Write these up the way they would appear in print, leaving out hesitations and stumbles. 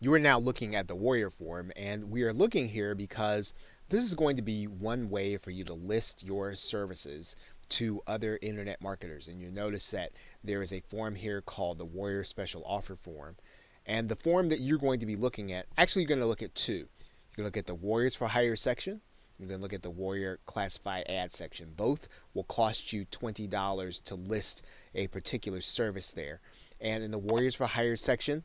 You are now looking at the Warrior form, and we are looking here because this is going to be one way for you to list your services to other internet marketers. And you notice that there is a form here called the Warrior Special Offer form. And the form that you're going to be looking at, actually you're going to look at two. You're going to look at the Warriors for Hire section. You're going to look at the Warrior Classified Ad section. Both will cost you $20 to list a particular service there. And in the Warriors for Hire section,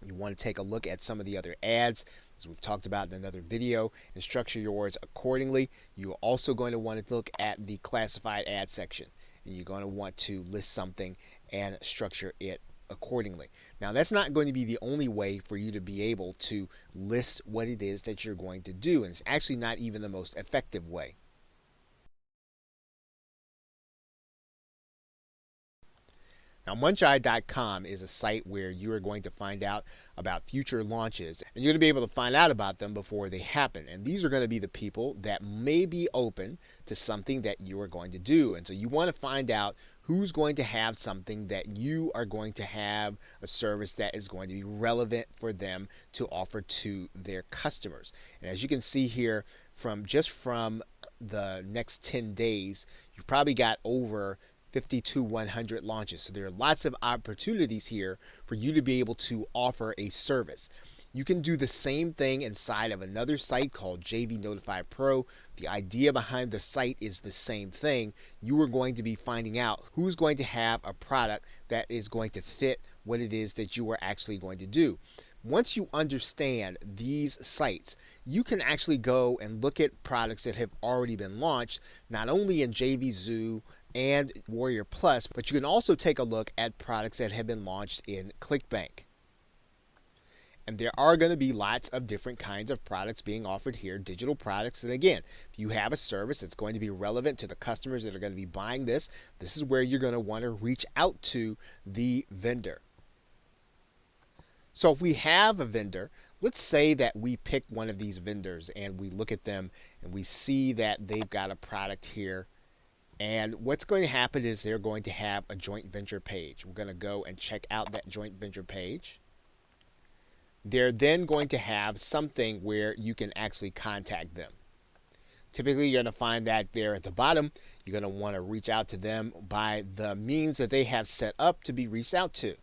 you want to take a look at some of the other ads, as we've talked about in another video, and structure yours accordingly. You're also going to want to look at the classified ad section, and you're going to want to list something and structure it accordingly. Now, that's not going to be the only way for you to be able to list what it is that you're going to do, and it's actually not even the most effective way. Now, muncheye.com is a site where you are going to find out about future launches, and you're going to be able to find out about them before they happen. And these are going to be the people that may be open to something that you are going to do. And so you want to find out who's going to have something that you are going to have, a service that is going to be relevant for them to offer to their customers. And as you can see here, from the next 10 days, you probably got over 100 launches. So there are lots of opportunities here for you to be able to offer a service. You can do the same thing inside of another site called JV Notify Pro. The idea behind the site is the same thing. You are going to be finding out who's going to have a product that is going to fit what it is that you are actually going to do. Once you understand these sites, you can actually go and look at products that have already been launched, not only in JV Zoo and Warrior Plus, but you can also take a look at products that have been launched in ClickBank. And there are going to be lots of different kinds of products being offered here, digital products. And again, if you have a service that's going to be relevant to the customers that are going to be buying this, this is where you're going to want to reach out to the vendor. So if we have a vendor, let's say that we pick one of these vendors and we look at them and we see that they've got a product here. And what's going to happen is they're going to have a joint venture page. We're going to go and check out that joint venture page. They're then going to have something where you can actually contact them. Typically, you're going to find that there at the bottom. You're going to want to reach out to them by the means that they have set up to be reached out to.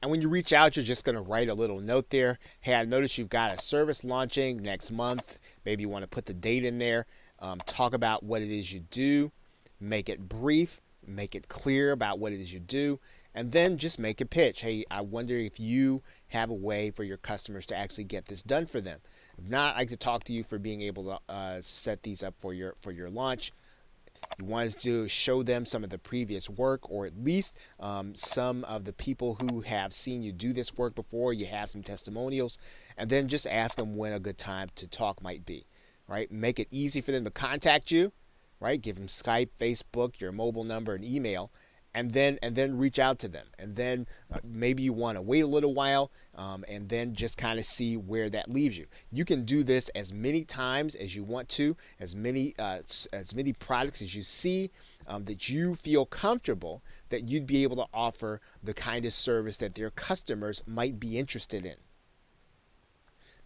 And when you reach out, you're just going to write a little note there. Hey, I noticed you've got a service launching next month. Maybe you want to put the date in there. Talk about what it is you do, make it brief, make it clear about what it is you do, and then just make a pitch. Hey, I wonder if you have a way for your customers to actually get this done for them. If not, I like to talk to you for being able to set these up for your launch. You want to show them some of the previous work, or at least some of the people who have seen you do this work before. You have some testimonials, and then just ask them when a good time to talk might be. Right? Make it easy for them to contact you, right? Give them Skype, Facebook, your mobile number, and email, and then reach out to them. And then maybe you want to wait a little while, and then just kind of see where that leaves you. You can do this as many times as you want to, as many products as you see that you feel comfortable that you'd be able to offer the kind of service that their customers might be interested in.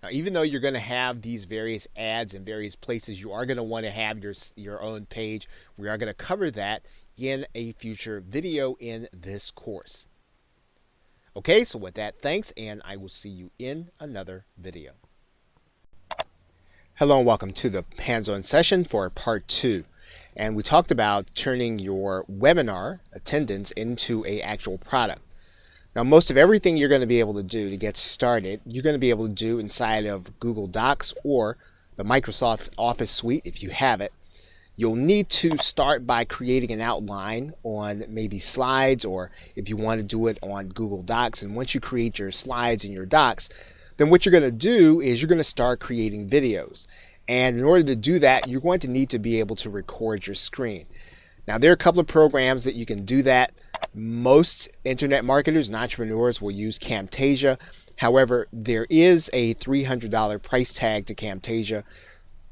Now, even though you're going to have these various ads in various places, you are going to want to have your own page. We are going to cover that in a future video in this course. Okay, so with that, thanks, and I will see you in another video. Hello and welcome to the hands-on session for part 2. And we talked about turning your webinar attendance into an actual product. Now, most of everything you're going to be able to do to get started, you're going to be able to do inside of Google Docs or the Microsoft Office suite if you have it. You'll need to start by creating an outline on maybe slides, or if you want to do it on Google Docs. And once you create your slides and your docs, then what you're going to do is you're going to start creating videos. And in order to do that, you're going to need to be able to record your screen. Now, there are a couple of programs that you can do that. Most internet marketers and entrepreneurs will use Camtasia. However, there is a $300 price tag to Camtasia.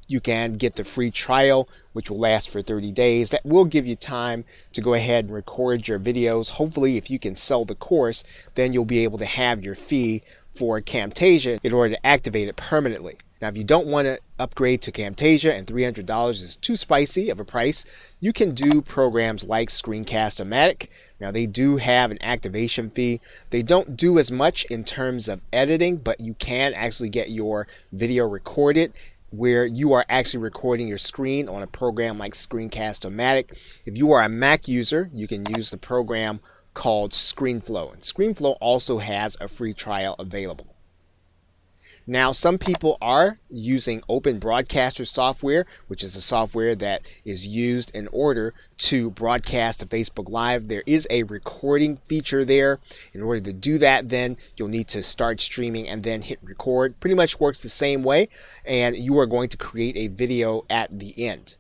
You can get the free trial, which will last for 30 days. That will give you time to go ahead and record your videos. Hopefully, if you can sell the course, then you'll be able to have your fee for Camtasia in order to activate it permanently. Now, if you don't want to upgrade to Camtasia and $300 is too spicy of a price, you can do programs like Screencast-O-Matic. Now, they do have an activation fee. They don't do as much in terms of editing, but you can actually get your video recorded where you are actually recording your screen on a program like Screencast-O-Matic. If you are a Mac user, you can use the program called ScreenFlow. And ScreenFlow also has a free trial available. Now, some people are using Open Broadcaster software, which is the software that is used in order to broadcast to Facebook Live. There is a recording feature there. In order to do that, then you'll need to start streaming and then hit record. Pretty much works the same way, and you are going to create a video at the end.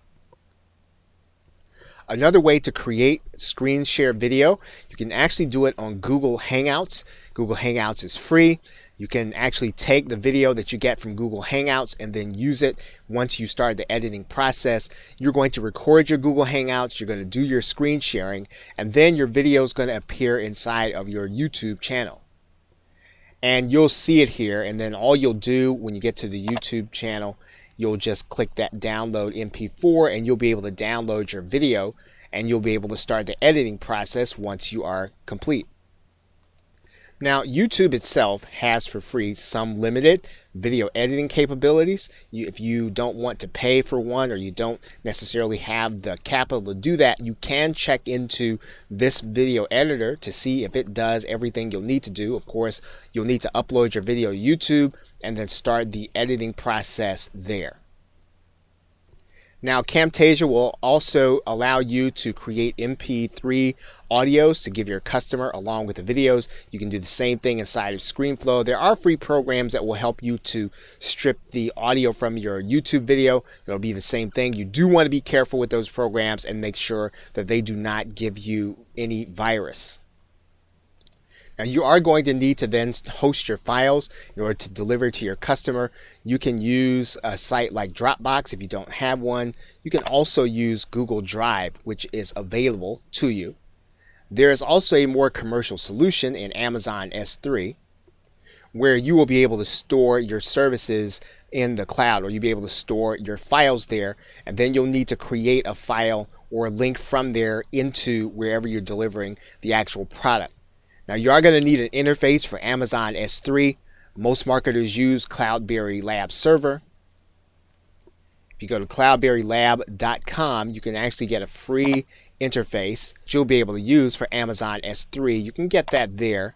Another way to create screen share video, you can actually do it on Google Hangouts. Google Hangouts is free. You can actually take the video that you get from Google Hangouts and then use it once you start the editing process. You're going to record your Google Hangouts, you're going to do your screen sharing, and then your video is going to appear inside of your YouTube channel. And you'll see it here, and then all you'll do when you get to the YouTube channel, you'll just click that download MP4 and you'll be able to download your video and you'll be able to start the editing process once you are complete. Now, YouTube itself has for free some limited video editing capabilities. If you don't want to pay for one or you don't necessarily have the capital to do that, you can check into this video editor to see if it does everything you'll need to do. Of course, you'll need to upload your video to YouTube and then start the editing process there. Now, Camtasia will also allow you to create MP3 audios to give your customer along with the videos. You can do the same thing inside of ScreenFlow. There are free programs that will help you to strip the audio from your YouTube video. It'll be the same thing. You do want to be careful with those programs and make sure that they do not give you any virus. Now, you are going to need to then host your files in order to deliver to your customer. You can use a site like Dropbox if you don't have one. You can also use Google Drive, which is available to you. There is also a more commercial solution in Amazon S3 where you will be able to store your services in the cloud, or you'll be able to store your files there, and then you'll need to create a file or a link from there into wherever you're delivering the actual product. Now, you are going to need an interface for Amazon S3. Most marketers use Cloudberry Lab Server. If you go to cloudberrylab.com, you can actually get a free interface that you'll be able to use for Amazon S3. You can get that there,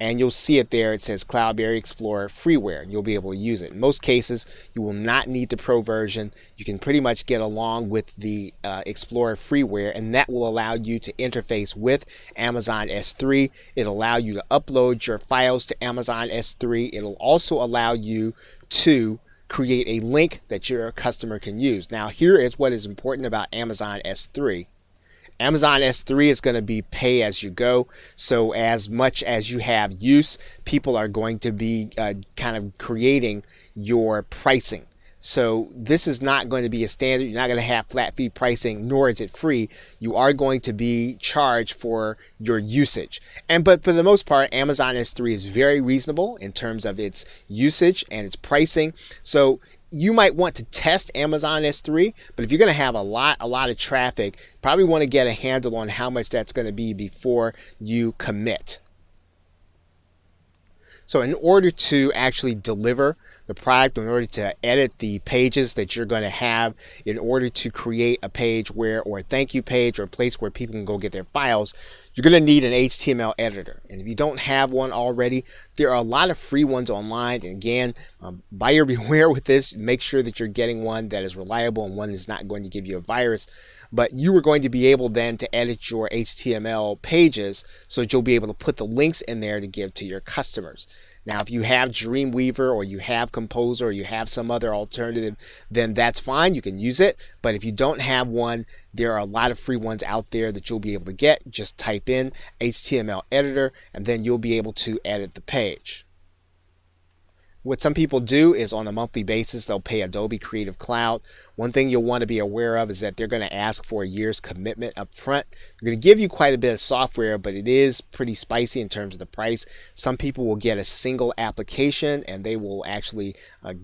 and you'll see it there. It says Cloudberry Explorer Freeware, and you'll be able to use it. In most cases, you will not need the Pro version. You can pretty much get along with the Explorer Freeware, and that will allow you to interface with Amazon S3. It'll allow you to upload your files to Amazon S3. It'll also allow you to create a link that your customer can use. Now, here is what is important about Amazon S3. Amazon S3 is going to be pay as you go. So as much as you have use, people are going to be kind of creating your pricing. So this is not going to be a standard. You're not going to have flat fee pricing, nor is it free. You are going to be charged for your usage. But for the most part, Amazon S3 is very reasonable in terms of its usage and its pricing. So you might want to test Amazon S3, but if you're going to have a lot of traffic, probably want to get a handle on how much that's going to be before you commit. So in order to actually deliver the product, in order to edit the pages that you're going to have, in order to create a page or a thank you page or a place where people can go get their files, you're going to need an HTML editor. And if you don't have one already, there are a lot of free ones online. And again, buyer beware with this. Make sure that you're getting one that is reliable and one that's not going to give you a virus. But you are going to be able then to edit your HTML pages so that you'll be able to put the links in there to give to your customers. Now, if you have Dreamweaver or you have Composer or you have some other alternative, then that's fine. You can use it. But if you don't have one, there are a lot of free ones out there that you'll be able to get. Just type in HTML editor and then you'll be able to edit the page. What some people do is on a monthly basis, they'll pay Adobe Creative Cloud. One thing you'll want to be aware of is that they're going to ask for a year's commitment up front. They're going to give you quite a bit of software, but it is pretty spicy in terms of the price. Some people will get a single application and they will actually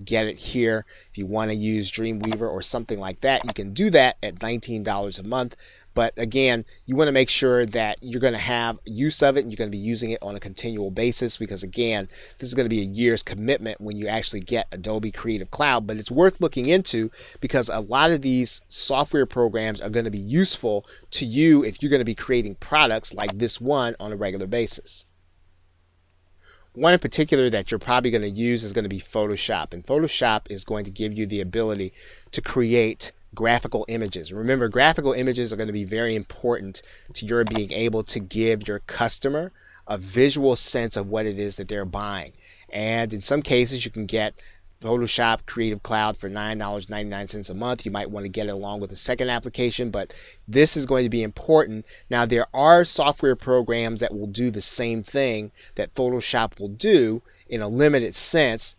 get it here. If you want to use Dreamweaver or something like that, you can do that at $19 a month. But again, you want to make sure that you're going to have use of it and you're going to be using it on a continual basis, because again, this is going to be a year's commitment when you actually get Adobe Creative Cloud. But it's worth looking into because a lot of these software programs are going to be useful to you if you're going to be creating products like this one on a regular basis. One in particular that you're probably going to use is going to be Photoshop. And Photoshop is going to give you the ability to create graphical images. Remember, graphical images are going to be very important to your being able to give your customer a visual sense of what it is that they're buying. And in some cases, you can get Photoshop Creative Cloud for $9.99 a month. You might want to get it along with a second application, but this is going to be important. Now, there are software programs that will do the same thing that Photoshop will do in a limited sense.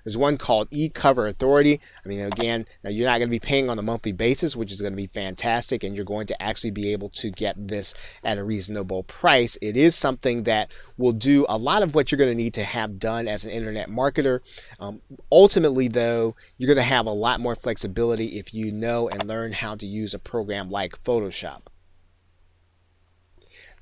There's one called eCover Authority. I mean, again, now you're not going to be paying on a monthly basis, which is going to be fantastic, and you're going to actually be able to get this at a reasonable price. It is something that will do a lot of what you're going to need to have done as an internet marketer. Ultimately, though, you're going to have a lot more flexibility if you know and learn how to use a program like Photoshop.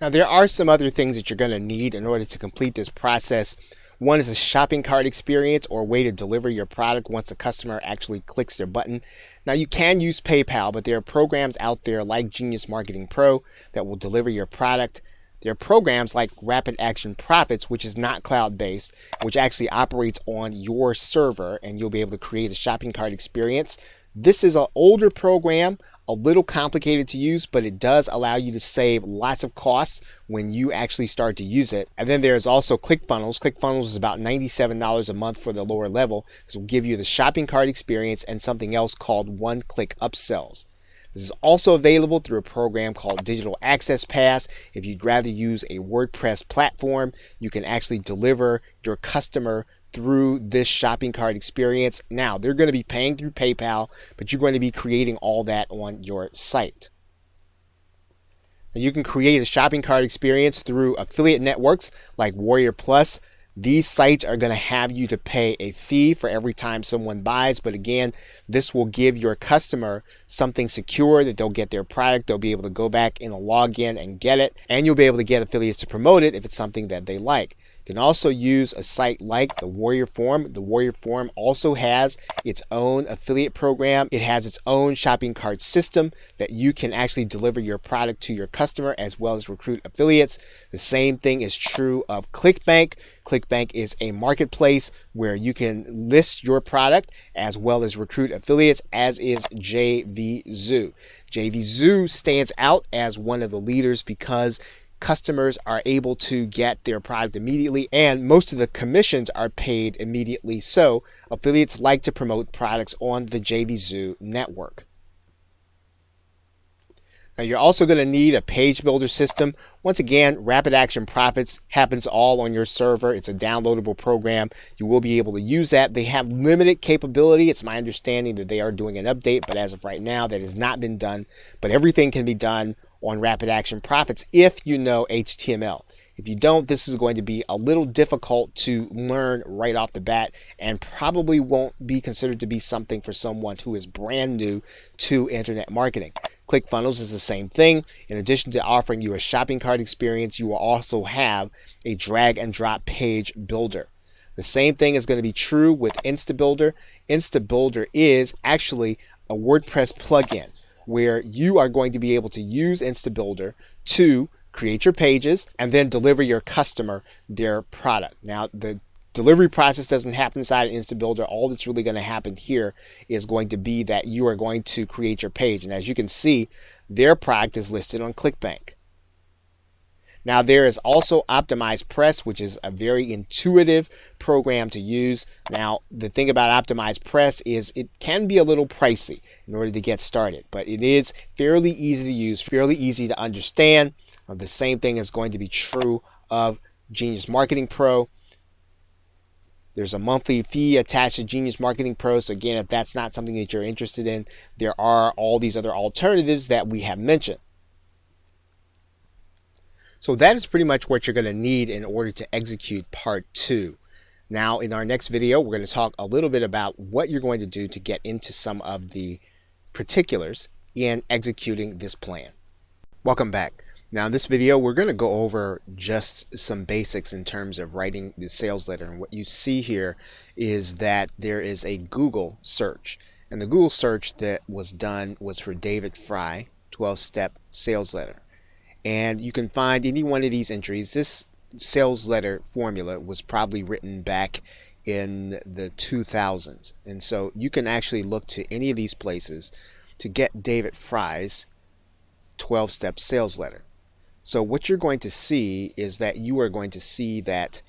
Now, there are some other things that you're going to need in order to complete this process. One is a shopping cart experience, or a way to deliver your product once a customer actually clicks their button. Now, you can use PayPal, but there are programs out there like Genius Marketing Pro that will deliver your product. There are programs like Rapid Action Profits, which is not cloud-based, which actually operates on your server, and you'll be able to create a shopping cart experience. This is an older program, a little complicated to use, but it does allow you to save lots of costs when you actually start to use it. And then there's also ClickFunnels. ClickFunnels is about $97 a month for the lower level. This will give you the shopping cart experience and something else called one-click upsells. This is also available through a program called Digital Access Pass. If you'd rather use a WordPress platform, you can actually deliver your customer through this shopping cart experience. Now, they're going to be paying through PayPal, but you're going to be creating all that on your site. Now, you can create a shopping cart experience through affiliate networks like Warrior Plus. These sites are going to have you to pay a fee for every time someone buys, but again, this will give your customer something secure that they'll get their product, they'll be able to go back in a login and get it, and you'll be able to get affiliates to promote it if it's something that they like. You can also use a site like the Warrior Forum. The Warrior Forum also has its own affiliate program. It has its own shopping cart system that you can actually deliver your product to your customer as well as recruit affiliates. The same thing is true of ClickBank. ClickBank is a marketplace where you can list your product as well as recruit affiliates, as is JVZoo. JVZoo stands out as one of the leaders because customers are able to get their product immediately, and most of the commissions are paid immediately. So affiliates like to promote products on the JVZoo network. Now, you're also going to need a page builder system. Once again, Rapid Action Profits happens all on your server. It's a downloadable program. You will be able to use that. They have limited capability. It's my understanding that they are doing an update, but as of right now, that has not been done. But everything can be done on Rapid Action Profits if you know HTML. If you don't, this is going to be a little difficult to learn right off the bat and probably won't be considered to be something for someone who is brand new to internet marketing. ClickFunnels is the same thing. In addition to offering you a shopping cart experience, you will also have a drag and drop page builder. The same thing is going to be true with InstaBuilder. InstaBuilder is actually a WordPress plugin where you are going to be able to use InstaBuilder to create your pages and then deliver your customer their product. Now, the delivery process doesn't happen inside of InstaBuilder. All that's really going to happen here is going to be that you are going to create your page. And as you can see, their product is listed on ClickBank. Now, there is also Optimize Press, which is a very intuitive program to use. Now, the thing about Optimize Press is it can be a little pricey in order to get started, but it is fairly easy to use, fairly easy to understand. The same thing is going to be true of Genius Marketing Pro. There's a monthly fee attached to Genius Marketing Pro. So again, if that's not something that you're interested in, there are all these other alternatives that we have mentioned. So that is pretty much what you're going to need in order to execute part 2. Now, in our next video, we're going to talk a little bit about what you're going to do to get into some of the particulars in executing this plan. Welcome back. Now, in this video, we're going to go over just some basics in terms of writing the sales letter. And what you see here is that there is a Google search. And the Google search that was done was for David Fry, 12-step sales letter. And you can find any one of these entries. This sales letter formula was probably written back in the 2000s. And so you can actually look to any of these places to get David Fry's 12-step sales letter. So what you're going to see is that you are going to see that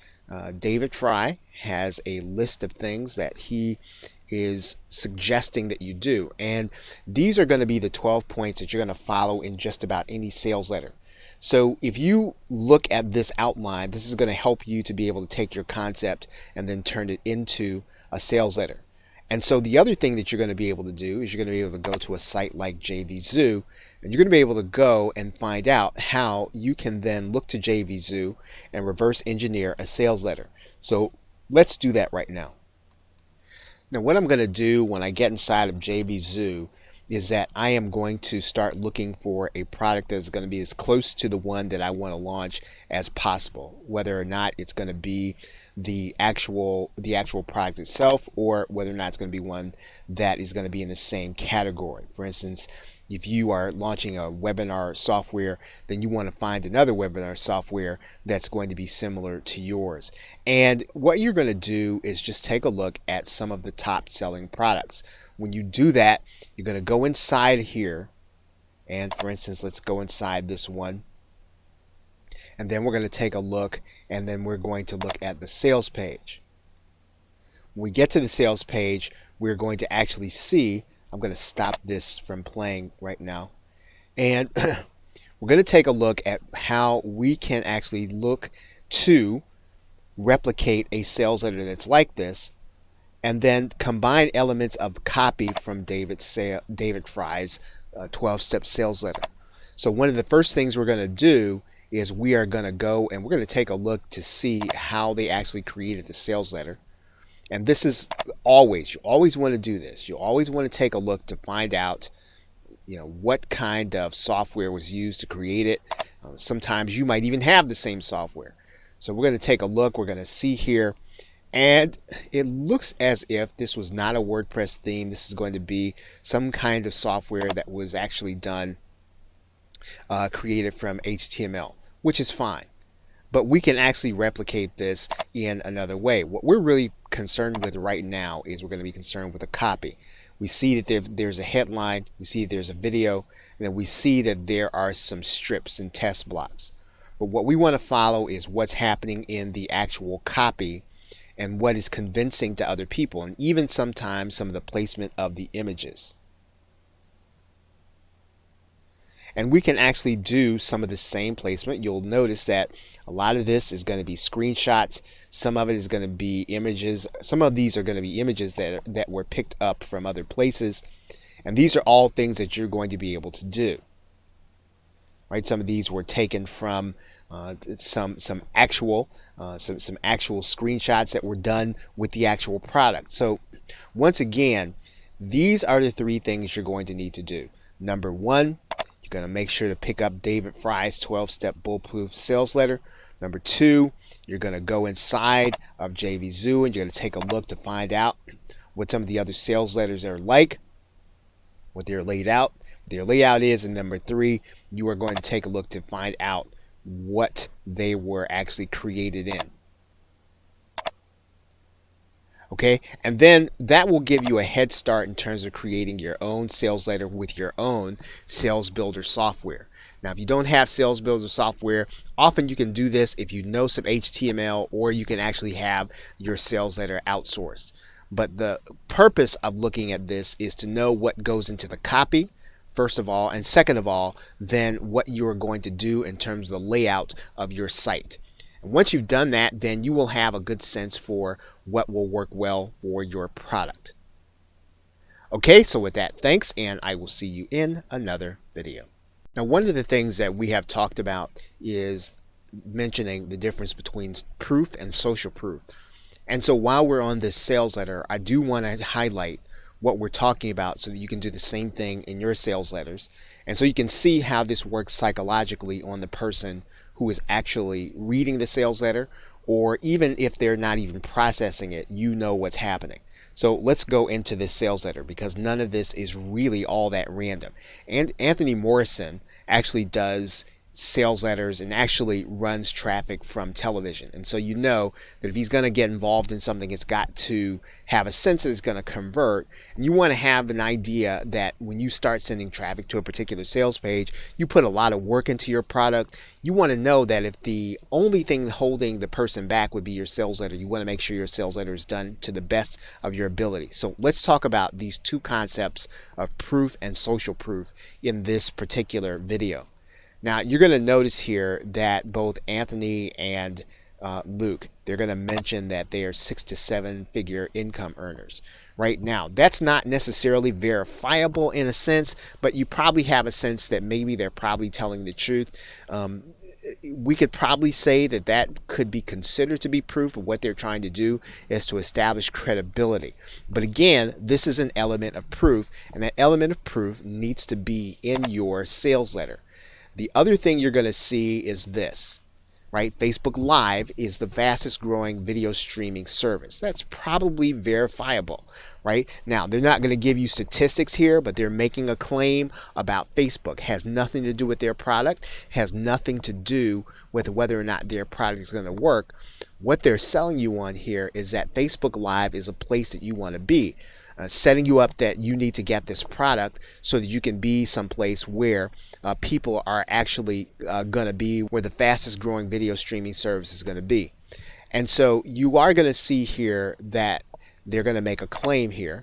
David Fry has a list of things that he is suggesting that you do. And these are going to be the 12 points that you're going to follow in just about any sales letter. So if you look at this outline, this is going to help you to be able to take your concept and then turn it into a sales letter. And so the other thing that you're going to be able to do is you're going to be able to go to a site like JVZoo, and you're going to be able to go and find out how you can then look to JVZoo and reverse engineer a sales letter. So let's do that right now. Now, what I'm going to do when I get inside of JVZoo is that I am going to start looking for a product that's going to be as close to the one that I want to launch as possible, whether or not it's going to be the actual product itself, or whether or not it's going to be one that is going to be in the same category. For instance, if you are launching a webinar software, then you want to find another webinar software that's going to be similar to yours. And what you're going to do is just take a look at some of the top selling products. When you do that, you're going to go inside here, and for instance, let's go inside this one. And then we're going to take a look, and then we're going to look at the sales page. When we get to the sales page, we're going to actually see, I'm going to stop this from playing right now, and we're going to take a look at how we can actually look to replicate a sales letter that's like this, and then combine elements of copy from David Fry's 12-step sales letter. So one of the first things we're going to do is we are going to go and we're going to take a look to see how they actually created the sales letter. And this is you always want to do this. You always want to take a look to find out, what kind of software was used to create it. Sometimes you might even have the same software. So we're going to take a look. We're going to see here. And it looks as if this was not a WordPress theme. This is going to be some kind of software that was actually done, created from HTML, which is fine. But we can actually replicate this in another way. What we're really concerned with right now is we're going to be concerned with a copy. We see that there's a headline, we see that there's a video, and then we see that there are some strips and test blocks. But what we want to follow is what's happening in the actual copy and what is convincing to other people, and even sometimes some of the placement of the images. And we can actually do some of the same placement. You'll notice that a lot of this is going to be screenshots. Some of it is going to be images. Some of these are going to be images that were picked up from other places. And these are all things that you're going to be able to do. Right? Some of these were taken from some actual screenshots that were done with the actual product. So once again, these are the 3 things you're going to need to do. Number 1, you're going to make sure to pick up David Fry's 12-step bulletproof sales letter. Number 2, you're going to go inside of JVZoo and you're going to take a look to find out what some of the other sales letters are like, what their layout is. And number 3, you are going to take a look to find out what they were actually created in. Okay, and then that will give you a head start in terms of creating your own sales letter with your own sales builder software. Now, if you don't have sales builder software, often you can do this if you know some HTML, or you can actually have your sales letter outsourced. But the purpose of looking at this is to know what goes into the copy, first of all, and second of all, then what you are going to do in terms of the layout of your site. And once you've done that, then you will have a good sense for what will work well for your product. Okay, so with that, thanks, and I will see you in another video. Now, one of the things that we have talked about is mentioning the difference between proof and social proof. And so while we're on this sales letter, I do want to highlight what we're talking about so that you can do the same thing in your sales letters. And so you can see how this works psychologically on the person who is actually reading the sales letter, or even if they're not even processing it, you know what's happening. So let's go into this sales letter, because none of this is really all that random. And Anthony Morrison actually does sales letters and actually runs traffic from television. And so you know that if he's going to get involved in something, it's got to have a sense that it's going to convert. And you want to have an idea that when you start sending traffic to a particular sales page, you put a lot of work into your product. You want to know that if the only thing holding the person back would be your sales letter, you want to make sure your sales letter is done to the best of your ability. So let's talk about these two concepts of proof and social proof in this particular video. Now, you're going to notice here that both Anthony and Luke, they're going to mention that they are 6 to 7 figure income earners. Right now, that's not necessarily verifiable in a sense, but you probably have a sense that maybe they're probably telling the truth. We could probably say that that could be considered to be proof, but what they're trying to do is to establish credibility. But again, this is an element of proof, and that element of proof needs to be in your sales letter. The other thing you're going to see is this, right? Facebook Live is the fastest growing video streaming service. That's probably verifiable, right? Now, they're not going to give you statistics here, but they're making a claim about Facebook. It has nothing to do with their product, has nothing to do with whether or not their product is going to work. What they're selling you on here is that Facebook Live is a place that you want to be. Setting you up that you need to get this product so that you can be someplace where people are actually going to be, where the fastest growing video streaming service is going to be. And so you are going to see here that they're going to make a claim here.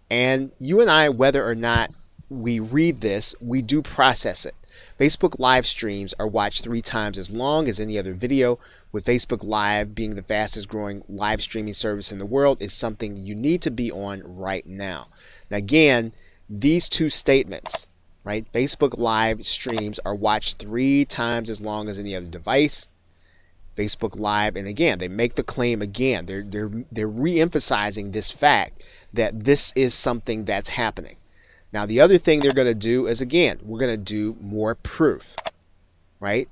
And you and I, whether or not we read this, we do process it. Facebook live streams are watched 3 times as long as any other video, with Facebook Live being the fastest growing live streaming service in the world. It's something you need to be on right now. Now again, these two statements, right? Facebook Live streams are watched 3 times as long as any other device. Facebook Live, and again, they make the claim again. They're re-emphasizing this fact that this is something that's happening. Now, the other thing they're going to do is, again, we're going to do more proof, right?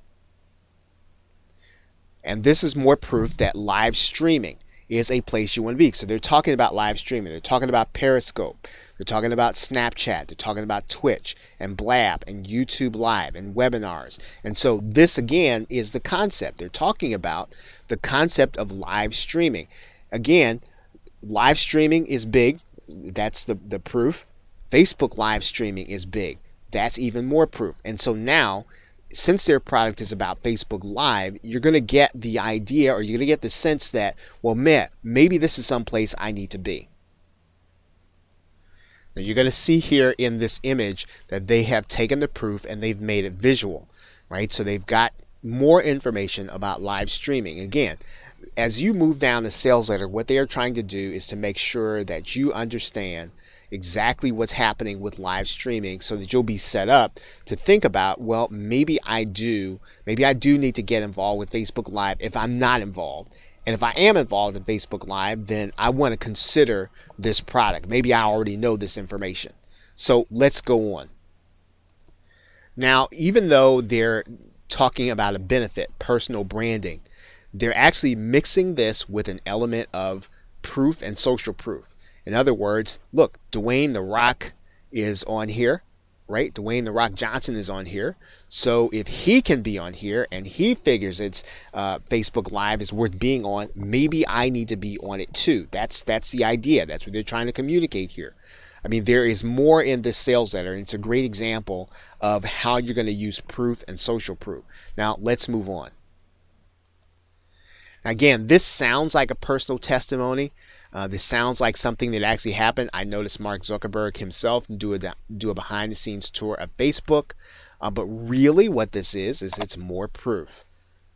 And this is more proof that live streaming is a place you want to be. So they're talking about live streaming. They're talking about Periscope. They're talking about Snapchat. They're talking about Twitch and Blab and YouTube Live and webinars. And so this, again, is the concept. They're talking about the concept of live streaming. Again, live streaming is big. That's the proof. Facebook live streaming is big. That's even more proof. And so now, since their product is about Facebook Live, you're going to get the idea, or you're going to get the sense that, well, man, maybe this is someplace I need to be. Now, you're going to see here in this image that they have taken the proof and they've made it visual, right? So they've got more information about live streaming. Again, as you move down the sales letter, what they are trying to do is to make sure that you understand exactly what's happening with live streaming, so that you'll be set up to think about, well, maybe I do need to get involved with Facebook Live if I'm not involved. And if I am involved in Facebook Live, then I want to consider this product. Maybe I already know this information. So let's go on. Now, even though they're talking about a benefit, personal branding, they're actually mixing this with an element of proof and social proof. In other words, look, Dwayne The Rock is on here, right? Dwayne The Rock Johnson is on here. So if he can be on here and he figures it's Facebook Live is worth being on, maybe I need to be on it too. That's the idea. That's what they're trying to communicate here. I mean, there is more in this sales letter, and it's a great example of how you're going to use proof and social proof. Now, let's move on. Again, this sounds like a personal testimony. This sounds like something that actually happened. I noticed Mark Zuckerberg himself do a behind-the-scenes tour of Facebook. But really what this is it's more proof,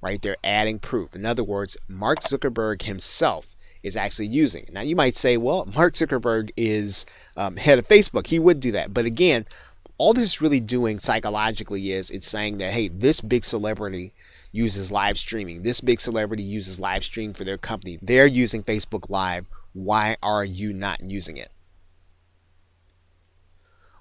right? They're adding proof. In other words, Mark Zuckerberg himself is actually using. Now you might say, well, Mark Zuckerberg is head of Facebook. He would do that. But again, all this is really doing psychologically is it's saying that, hey, this big celebrity uses live streaming. This big celebrity uses live streaming for their company. They're using Facebook Live. Why are you not using it?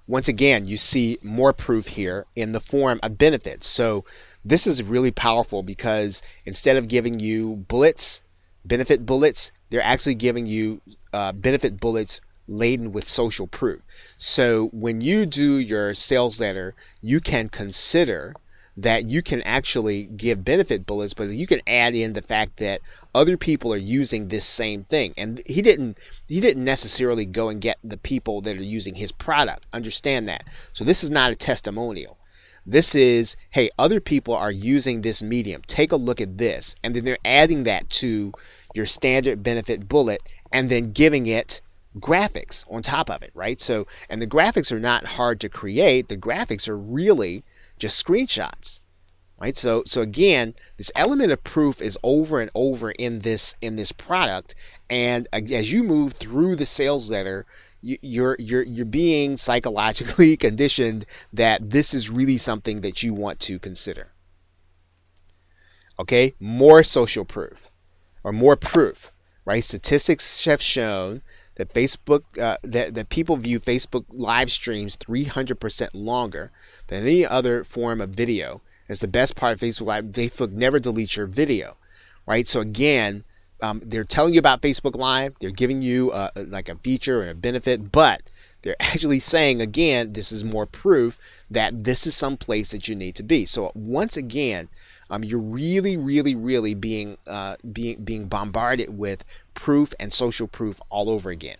Once again, you see more proof here in the form of benefits. So this is really powerful because instead of giving you benefit bullets, they're actually giving you benefit bullets laden with social proof. So when you do your sales letter, you can consider that you can actually give benefit bullets, but you can add in the fact that other people are using this same thing. And he didn't necessarily go and get the people that are using his product. Understand that. So this is not a testimonial. This is, hey, other people are using this medium. Take a look at this. And then they're adding that to your standard benefit bullet and then giving it graphics on top of it, right? So, and the graphics are not hard to create. The graphics are really just screenshots, right? So again, this element of proof is over and over in this product. And as you move through the sales letter, you're being psychologically conditioned that this is really something that you want to consider. Okay, more social proof or more proof, right? Statistics have shown that Facebook, that people view Facebook live streams 300% longer than any other form of video. It's the best part of Facebook Live. Facebook never deletes your video, right? So again, they're telling you about Facebook Live. They're giving you like a feature and a benefit, but they're actually saying, again, this is more proof that this is some place that you need to be. So once again, you're really being bombarded with proof and social proof all over again.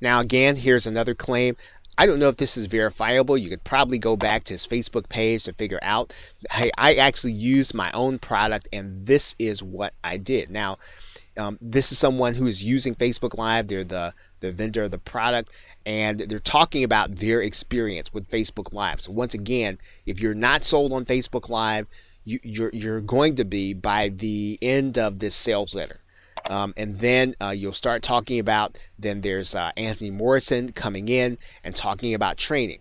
Now again, here's another claim. I don't know if this is verifiable. You could probably go back to his Facebook page to figure out, hey, I actually used my own product and this is what I did. Now, this is someone who is using Facebook Live. They're the vendor of the product, and they're talking about their experience with Facebook Live. So once again, if you're not sold on Facebook Live, you're going to be by the end of this sales letter. And then you'll start talking about, then there's Anthony Morrison coming in and talking about training.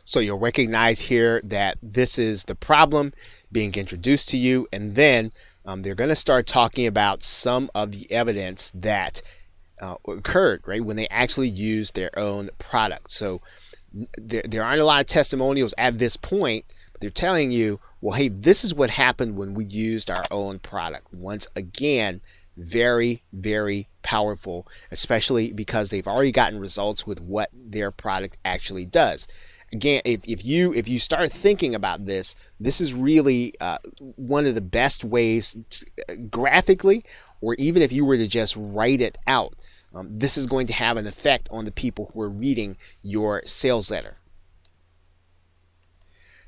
So you'll recognize here that this is the problem being introduced to you. And then they're going to start talking about some of the evidence that occurred, right, when they actually used their own product. So there aren't a lot of testimonials at this point, but they're telling you, well, hey, this is what happened when we used our own product. Once again, very powerful, especially because they've already gotten results with what their product actually does. Again, if you start thinking about this, this is really one of the best ways graphically, or even if you were to just write it out, this is going to have an effect on the people who are reading your sales letter.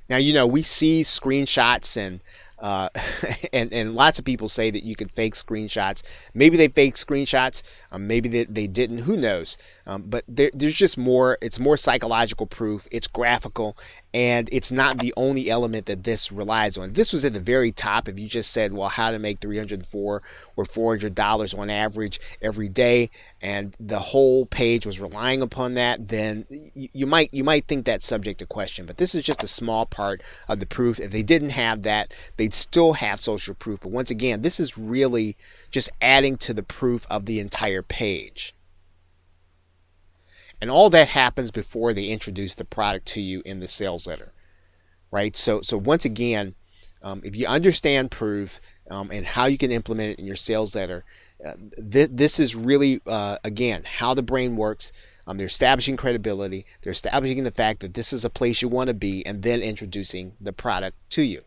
Now, you know, we see screenshots and lots of people say that you can fake screenshots. Maybe they fake screenshots. Maybe they didn't. Who knows? But there's just more. It's more psychological proof. It's graphical. And it's not the only element that this relies on. If this was at the very top, if you just said, well, how to make $304 or $400 on average every day, and the whole page was relying upon that, then you might think that's subject to question. But this is just a small part of the proof. If they didn't have that, they'd still have social proof. But once again, this is really just adding to the proof of the entire page. And all that happens before they introduce the product to you in the sales letter, right? So once again, if you understand proof and how you can implement it in your sales letter, this is really, again, how the brain works. They're establishing credibility. They're establishing the fact that this is a place you want to be, and then introducing the product to you.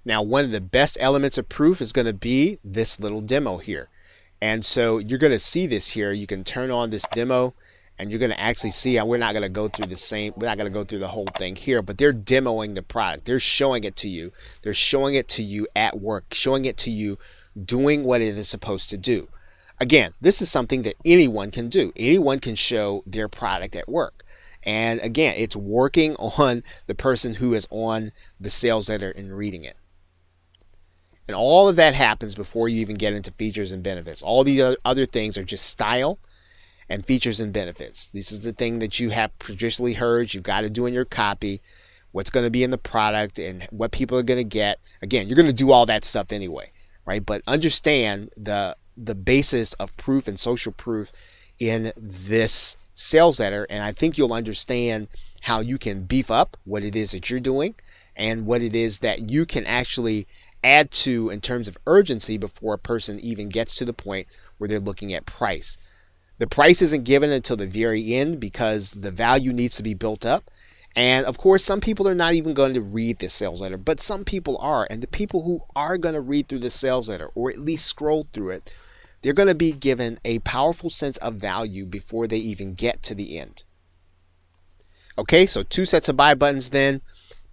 Now, one of the best elements of proof is going to be this little demo here. And so you're going to see this here. You can turn on this demo and you're going to actually see, and we're not going to go through we're not going to go through the whole thing here, but they're demoing the product. They're showing it to you. They're showing it to you at work, showing it to you doing what it is supposed to do. Again, this is something that anyone can do. Anyone can show their product at work. And again, it's working on the person who is on the sales letter and reading it. And all of that happens before you even get into features and benefits. All the other things are just style and features and benefits. This is the thing that you have traditionally heard you've got to do in your copy, what's going to be in the product and what people are going to get. Again, you're going to do all that stuff anyway, right? But understand the basis of proof and social proof in this sales letter, and I think you'll understand how you can beef up what it is that you're doing and what it is that you can actually add to in terms of urgency before a person even gets to the point where they're looking at price. The price isn't given until the very end because the value needs to be built up. And of course, some people are not even going to read this sales letter, but some people are. And the people who are going to read through the sales letter, or at least scroll through it, they're going to be given a powerful sense of value before they even get to the end. Okay, so 2 sets of buy buttons then,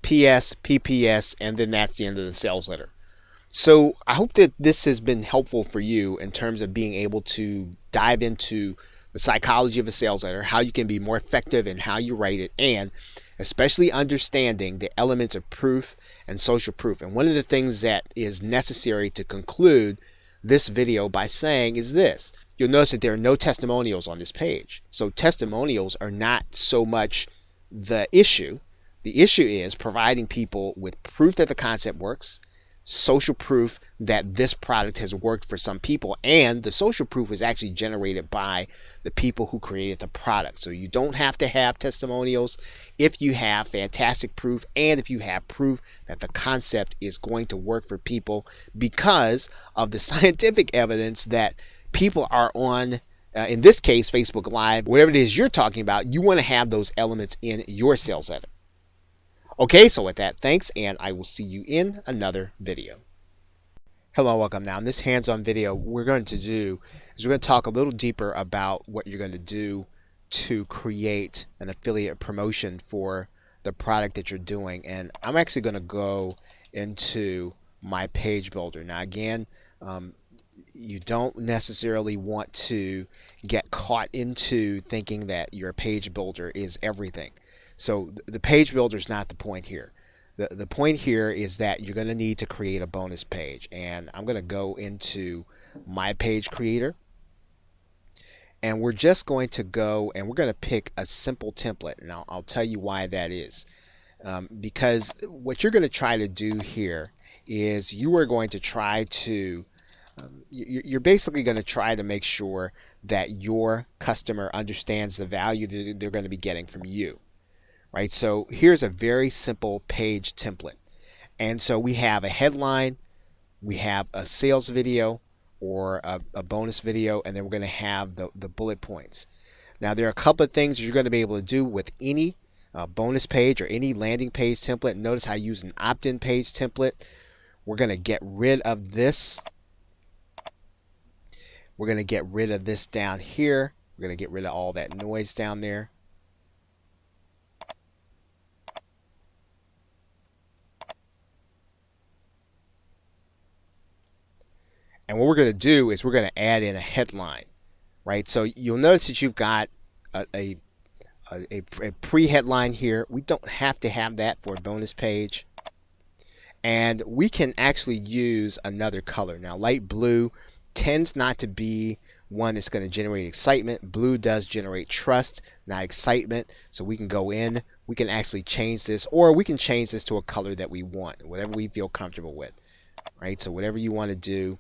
PS, PPS, and then that's the end of the sales letter. So I hope that this has been helpful for you in terms of being able to dive into the psychology of a sales letter, how you can be more effective in how you write it, and especially understanding the elements of proof and social proof. And one of the things that is necessary to conclude this video by saying is this. You'll notice that there are no testimonials on this page. So testimonials are not so much the issue. The issue is providing people with proof that the concept works, social proof that this product has worked for some people, and the social proof is actually generated by the people who created the product. So you don't have to have testimonials if you have fantastic proof and if you have proof that the concept is going to work for people because of the scientific evidence that people are on, in this case, Facebook Live, whatever it is you're talking about. You want to have those elements in your sales letter. Okay, so with that, thanks, and I will see you in another video. Hello, welcome. Now, in this hands-on video, what we're going to do is we're going to talk a little deeper about what you're going to do to create an affiliate promotion for the product that you're doing. And I'm actually going to go into my page builder. Now, again, you don't necessarily want to get caught into thinking that your page builder is everything. So the page builder is not the point here. The point here is that you're going to need to create a bonus page. And I'm going to go into my page creator. And we're just going to go and we're going to pick a simple template. And I'll tell you why that is. Because what you're going to try to do here is you are going to try to, you're basically going to try to make sure that your customer understands the value that they're going to be getting from you. Right, so here's a very simple page template. And so we have a headline, we have a sales video or a bonus video, and then we're going to have the bullet points. Now, there are a couple of things you're going to be able to do with any bonus page or any landing page template. Notice I use an opt-in page template. We're going to get rid of this. We're going to get rid of this down here. We're going to get rid of all that noise down there. And what we're going to do is we're going to add in a headline, right? So you'll notice that you've got a pre-headline here. We don't have to have that for a bonus page. And we can actually use another color. Now, light blue tends not to be one that's going to generate excitement. Blue does generate trust, not excitement. So we can go in, we can actually change this, or we can change this to a color that we want, whatever we feel comfortable with, right? So whatever you want to do,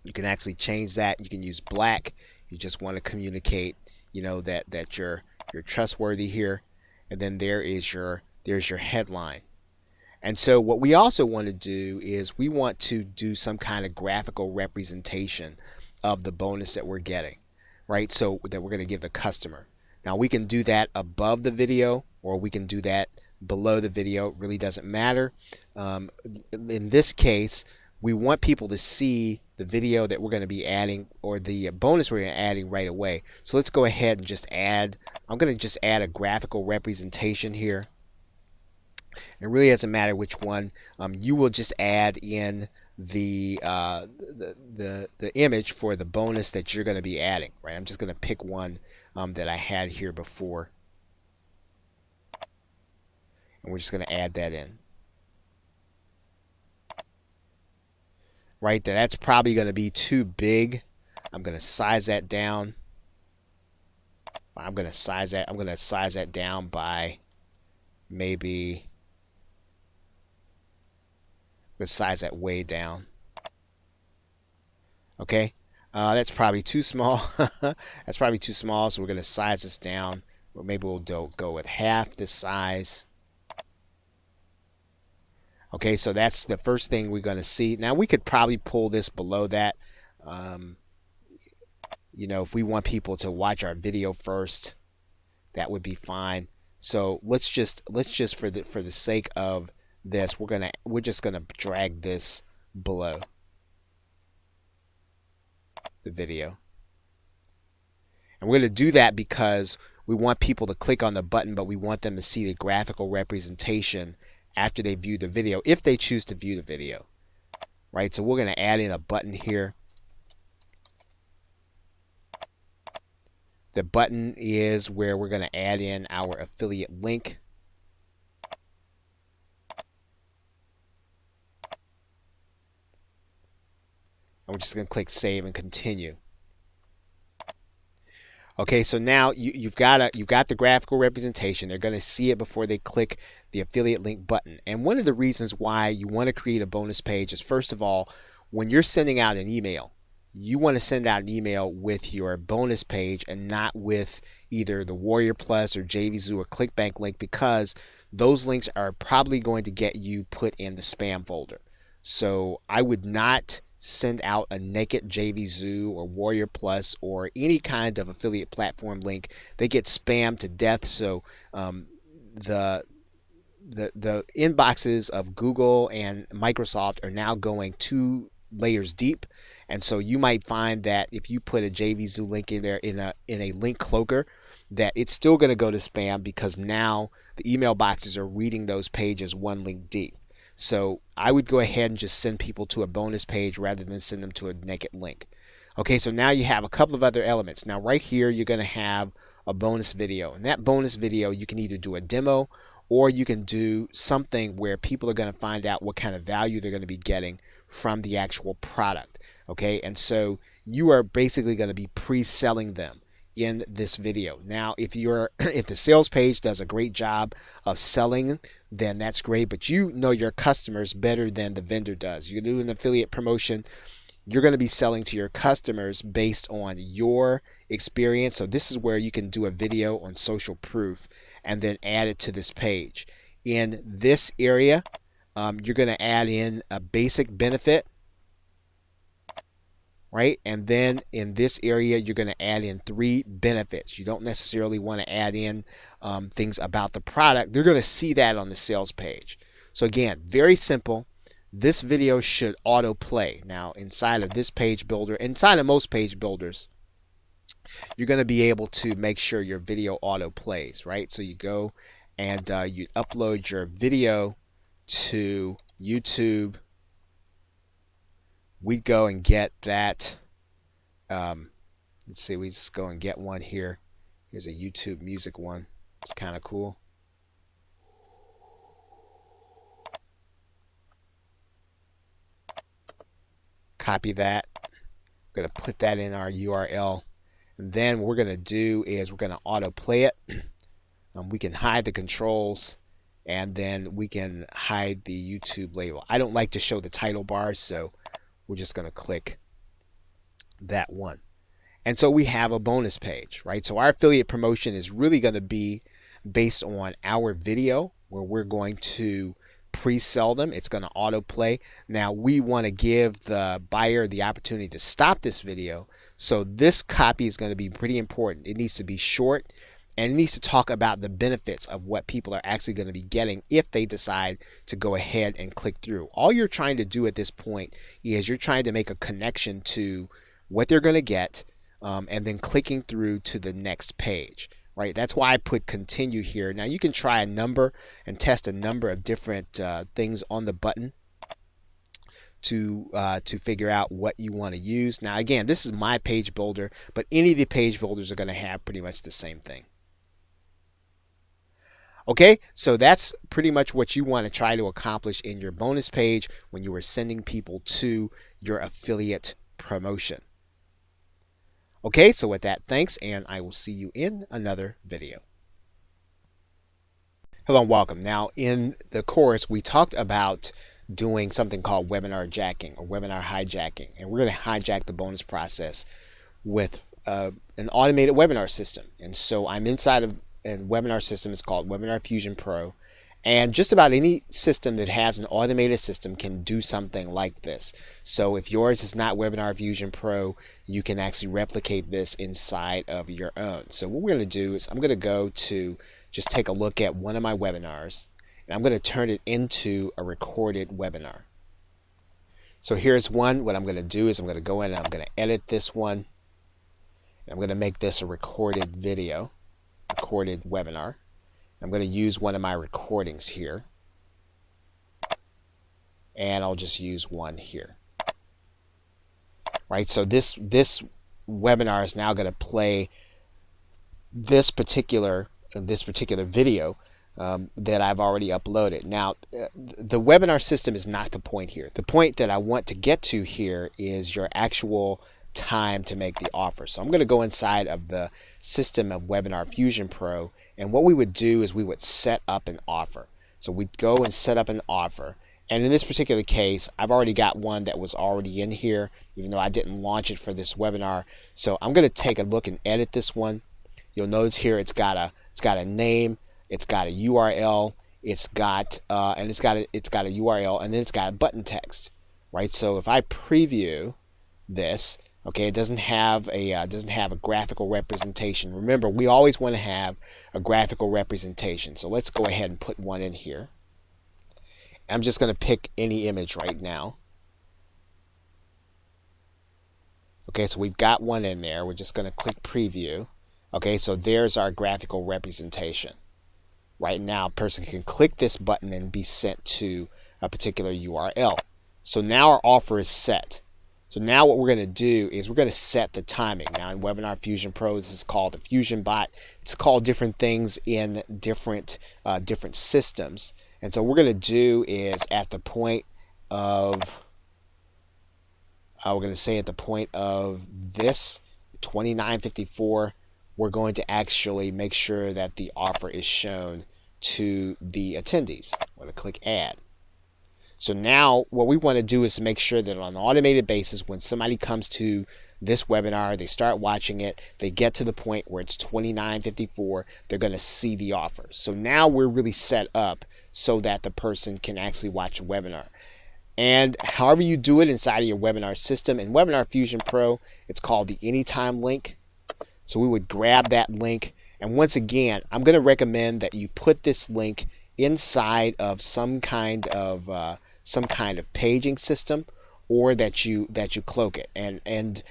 you can actually change that. You can use black. You just want to communicate, you know, that you're trustworthy here. And then there's your headline. And so what we also want to do is we want to do some kind of graphical representation of the bonus that we're getting, right? So that we're going to give the customer. Now we can do that above the video or we can do that below the video. It really doesn't matter. In this case, we want people to see the video that we're going to be adding or the bonus we're going to be adding right away. So let's go ahead and just add, I'm going to just add a graphical representation here. It really doesn't matter which one. You will just add in the image for the bonus that you're going to be adding, right? I'm just going to pick one that I had here before. And we're just going to add that in. right? That's probably going to be too big. I'm going to size that down. I'm going to size that down by maybe, let's size that way down. Okay, that's probably too small. That's probably too small, so we're going to size this down. Or maybe we'll go with half the size. Okay, so that's the first thing we're going to see. Now we could probably pull this below that. You know, if we want people to watch our video first, that would be fine. So let's just for the sake of this, we're just gonna drag this below the video. And we're going to do that because we want people to click on the button, but we want them to see the graphical representation after they view the video, if they choose to view the video. Right? So we're going to add in a button here. The button is where we're going to add in our affiliate link. And we're just going to click save and continue. Okay, so now you've got the graphical representation. They're going to see it before they click the affiliate link button. And one of the reasons why you want to create a bonus page is, first of all, when you're sending out an email, you want to send out an email with your bonus page and not with either the Warrior Plus or JVZoo or ClickBank link, because those links are probably going to get you put in the spam folder. So I would not send out a naked JVZoo or Warrior Plus or any kind of affiliate platform link. They get spammed to death. So the inboxes of Google and Microsoft are now going 2 layers deep, and so you might find that if you put a JVZoo link in there in a link cloaker, that it's still going to go to spam, because now the email boxes are reading those pages 1 link deep. So I would go ahead and just send people to a bonus page rather than send them to a naked link. Okay, so now you have a couple of other elements. Now right here you're going to have a bonus video, and that bonus video you can either do a demo, or you can do something where people are going to find out what kind of value they're going to be getting from the actual product. Okay, and so you are basically going to be pre-selling them in this video. Now if the sales page does a great job of selling, then that's great, but you know your customers better than the vendor does. You do an affiliate promotion, you're going to be selling to your customers based on your experience. So this is where you can do a video on social proof and then add it to this page. In this area, you're going to add in a basic benefit, right? And then in this area, you're going to add in 3 benefits. You don't necessarily want to add in things about the product. They're going to see that on the sales page. So again, very simple. This video should auto play. Now inside of this page builder, inside of most page builders, you're going to be able to make sure your video auto plays, right? So you go and you upload your video to YouTube. We go and get that. Let's see, we just go and get one here. Here's a YouTube music one. It's kind of cool. Copy that. I'm going to put that in our URL. And then what we're going to do is we're going to auto play it. We can hide the controls, and then we can hide the YouTube label. I don't like to show the title bar, so we're just going to click that one. And so we have a bonus page, right? So our affiliate promotion is really going to be based on our video, where we're going to pre-sell them. It's going to autoplay. Now we want to give the buyer the opportunity to stop this video. So this copy is going to be pretty important. It needs to be short, and it needs to talk about the benefits of what people are actually going to be getting if they decide to go ahead and click through. All you're trying to do at this point is you're trying to make a connection to what they're going to get, and then clicking through to the next page, right? That's why I put continue here. Now you can try a number and test a number of different things on the button to figure out what you want to use. Now again, this is my page builder, but any of the page builders are going to have pretty much the same thing. Okay, so that's pretty much what you want to try to accomplish in your bonus page when you are sending people to your affiliate promotion. Okay, so with that, thanks, and I will see you in another video. Hello and welcome. Now, in the course, we talked about doing something called webinar jacking or webinar hijacking, and we're going to hijack the bonus process with an automated webinar system. And so I'm inside of a webinar system. It's called Webinar Fusion Pro. And just about any system that has an automated system can do something like this. So if yours is not Webinar Fusion Pro, you can actually replicate this inside of your own. So what we're going to do is I'm going to go to just take a look at one of my webinars, and I'm going to turn it into a recorded webinar. So here's one. What I'm going to do is I'm going to go in and I'm going to edit this one. I'm going to make this a recorded video, recorded webinar. I'm going to use one of my recordings here, and I'll just use one here. Right, so this webinar is now going to play this particular video that I've already uploaded. Now, the webinar system is not the point here. The point that I want to get to here is your actual time to make the offer. So I'm going to go inside of the system of Webinar Fusion Pro, and what we would do is we would set up an offer. So we'd go and set up an offer, and in this particular case I've already got one that was already in here, even though I didn't launch it for this webinar. So I'm going to take a look and edit this one. You'll notice here it's got a name, it's got a URL, it's got a URL, and then it's got a button text, right? So if I preview this, okay, it doesn't have a graphical representation. Remember, we always want to have a graphical representation. So let's go ahead and put one in here. I'm just going to pick any image right now. Okay, so we've got one in there. We're just going to click preview. Okay, so there's our graphical representation. Right now, a person can click this button and be sent to a particular URL. So now our offer is set. So now what we're going to do is we're going to set the timing. Now in Webinar Fusion Pro, this is called the Fusion Bot. It's called different things in different systems. And so what we're going to do is at the point of, we're going to say at the point of this 2954, we're going to actually make sure that the offer is shown to the attendees. I'm going to click add. So now what we want to do is to make sure that on an automated basis, when somebody comes to this webinar, they start watching it, they get to the point where it's 2954, they're going to see the offer. So now we're really set up so that the person can actually watch a webinar. And however you do it inside of your webinar system, in Webinar Fusion Pro, it's called the Anytime link. So we would grab that link, and once again, I'm going to recommend that you put this link inside of some kind of paging system, or that you cloak it. And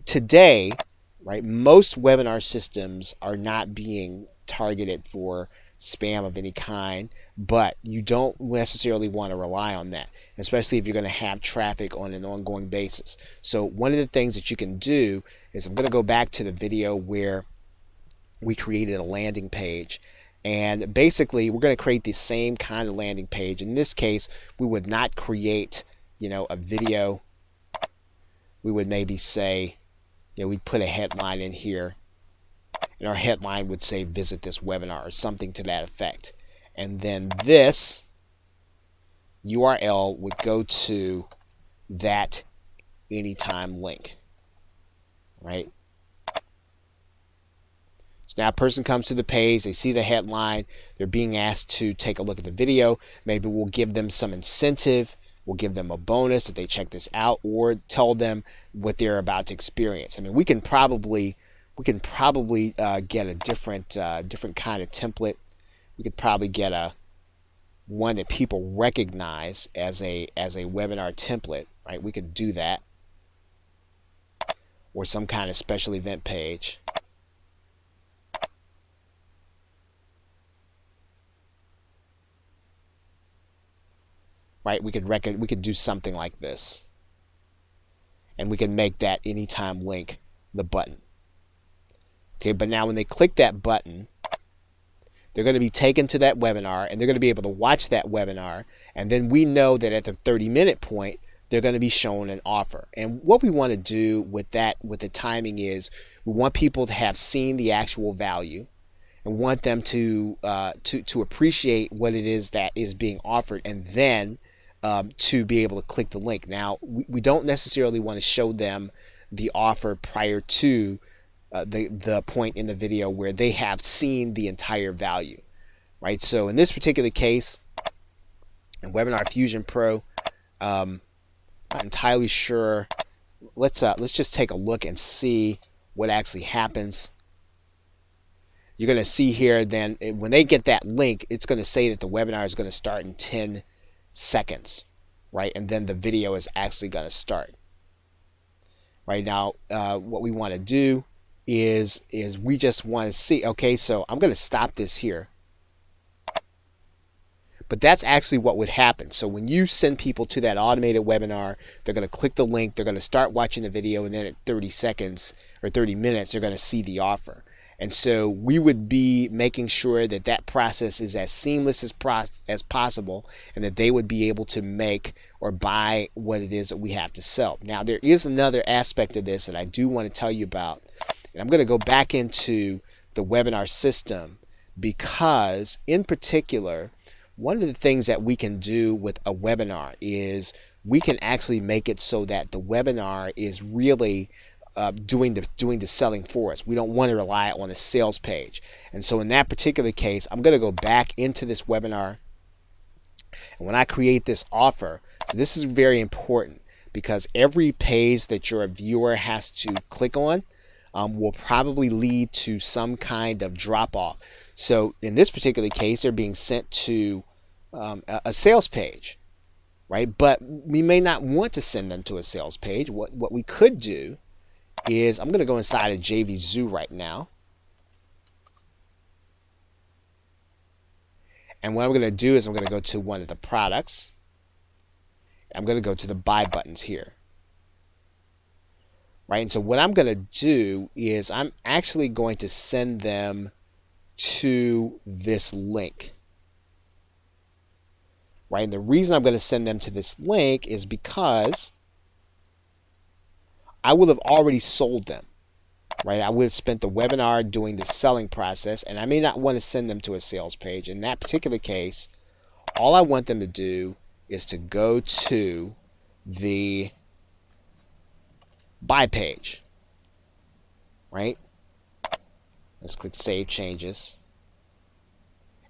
today, right, most webinar systems are not being targeted for spam of any kind, but you don't necessarily want to rely on that, especially if you're going to have traffic on an ongoing basis. So one of the things that you can do is, I'm going to go back to the video where we created a landing page. And basically, we're going to create the same kind of landing page. In this case, we would not create, a video. We would maybe say, we'd put a headline in here, and our headline would say, visit this webinar, or something to that effect. And then this URL would go to that Anytime link, right? So now a person comes to the page, they see the headline, they're being asked to take a look at the video. Maybe we'll give them some incentive, we'll give them a bonus if they check this out, or tell them what they're about to experience. I mean, we can probably get a different kind of template. We could probably get one that people recognize as a webinar template, right? We could do that, or some kind of special event page. Right, we could do something like this, and we can make that Anytime link the button. Okay, but now when they click that button, they're going to be taken to that webinar, and they're going to be able to watch that webinar. And then we know that at the 30-minute point, they're going to be shown an offer. And what we want to do with that, with the timing, is we want people to have seen the actual value and want them to appreciate what it is that is being offered, and then to be able to click the link. Now, we don't necessarily want to show them the offer prior to the point in the video where they have seen the entire value, right? So in this particular case, in Webinar Fusion Pro, not entirely sure. Let's just take a look and see what actually happens. You're going to see here then when they get that link, it's going to say that the webinar is going to start in 10 seconds, right? And then the video is actually going to start. Right now, what we want to do is we just want to see, okay, so I'm going to stop this here. But that's actually what would happen. So when you send people to that automated webinar, they're going to click the link, they're going to start watching the video, and then at 30 seconds or 30 minutes, they're going to see the offer. And so we would be making sure that that process is as seamless as possible, and that they would be able to make or buy what it is that we have to sell. Now, there is another aspect of this that I do want to tell you about. And I'm going to go back into the webinar system, because in particular, one of the things that we can do with a webinar is we can actually make it so that the webinar is really doing the selling for us. We don't want to rely on a sales page. And so in that particular case, I'm going to go back into this webinar. And when I create this offer, so this is very important, because every page that your viewer has to click on will probably lead to some kind of drop off. So in this particular case, they're being sent to a sales page, right? But we may not want to send them to a sales page. What we could do is, I'm going to go inside of JVZoo right now. And what I'm going to do is I'm going to go to one of the products. I'm going to go to the buy buttons here. Right, and so what I'm going to do is I'm actually going to send them to this link. Right, and the reason I'm going to send them to this link is because I will have already sold them. Right, I would have spent the webinar doing the selling process, and I may not want to send them to a sales page. In that particular case, all I want them to do is to go to the buy page, right? Let's click Save Changes.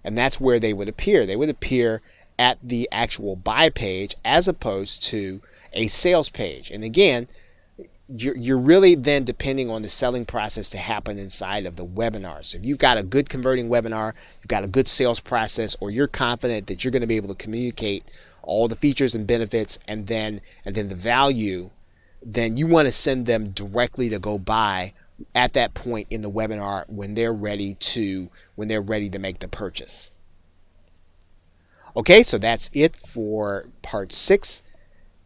And that's where they would appear. They would appear at the actual buy page as opposed to a sales page. And again, you're really then depending on the selling process to happen inside of the webinar. So if you've got a good converting webinar, you've got a good sales process, or you're confident that you're going to be able to communicate all the features and benefits and then the value, then you want to send them directly to go buy at that point in the webinar when they're ready to make the purchase. Okay, so that's it for part 6.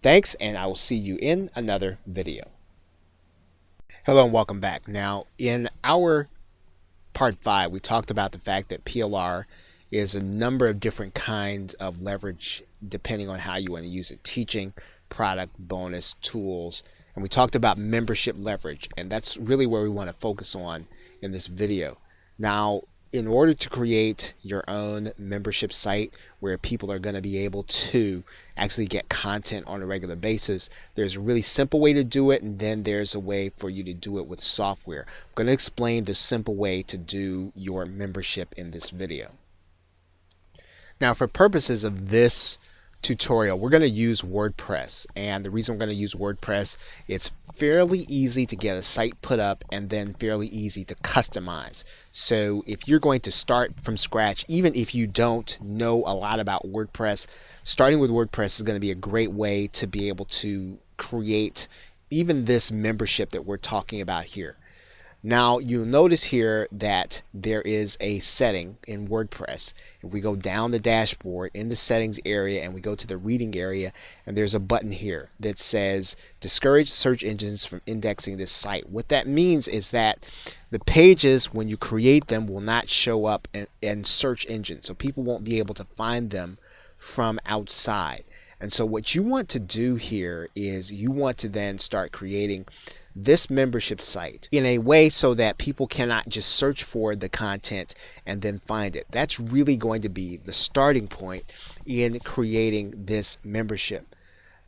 Thanks, and I will see you in another video. Hello and welcome back. Now, in our part 5, we talked about the fact that PLR is a number of different kinds of leverage depending on how you want to use it: teaching, product, bonus, tools. And we talked about membership leverage, and that's really where we want to focus on in this video. Now, in order to create your own membership site where people are going to be able to actually get content on a regular basis, there's a really simple way to do it, and then there's a way for you to do it with software. I'm going to explain the simple way to do your membership in this video. Now, for purposes of this tutorial, we're going to use WordPress, and the reason we're going to use WordPress, it's fairly easy to get a site put up and then fairly easy to customize. So if you're going to start from scratch, even if you don't know a lot about WordPress, starting with WordPress is going to be a great way to be able to create even this membership that we're talking about here. Now you'll notice here that there is a setting in WordPress. If we go down the dashboard in the settings area and we go to the reading area, and there's a button here that says discourage search engines from indexing this site. What that means is that the pages, when you create them, will not show up in search engines, so people won't be able to find them from outside. And so what you want to do here is you want to then start creating this membership site in a way so that people cannot just search for the content and then find it. That's really going to be the starting point in creating this membership.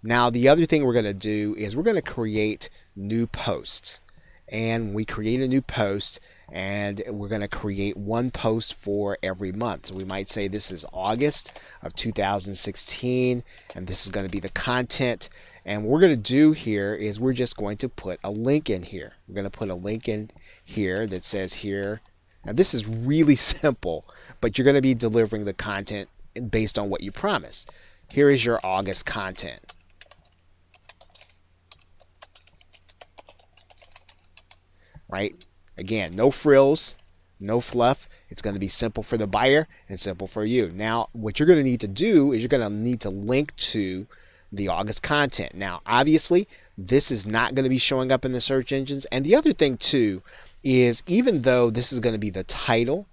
Now, the other thing we're going to do is we're going to create new posts. And we create a new post, and we're going to create one post for every month. So we might say this is August of 2016, and this is going to be the content. And what we're going to do here is we're just going to put a link in here. We're going to put a link in here that says here. Now this is really simple, but you're going to be delivering the content based on what you promised. Here is your August content. Right? Again, no frills, no fluff. It's going to be simple for the buyer and simple for you. Now, what you're going to need to do is you're going to need to link to the August content. Now, obviously, this is not going to be showing up in the search engines. And the other thing, too, is even though this is going to be the title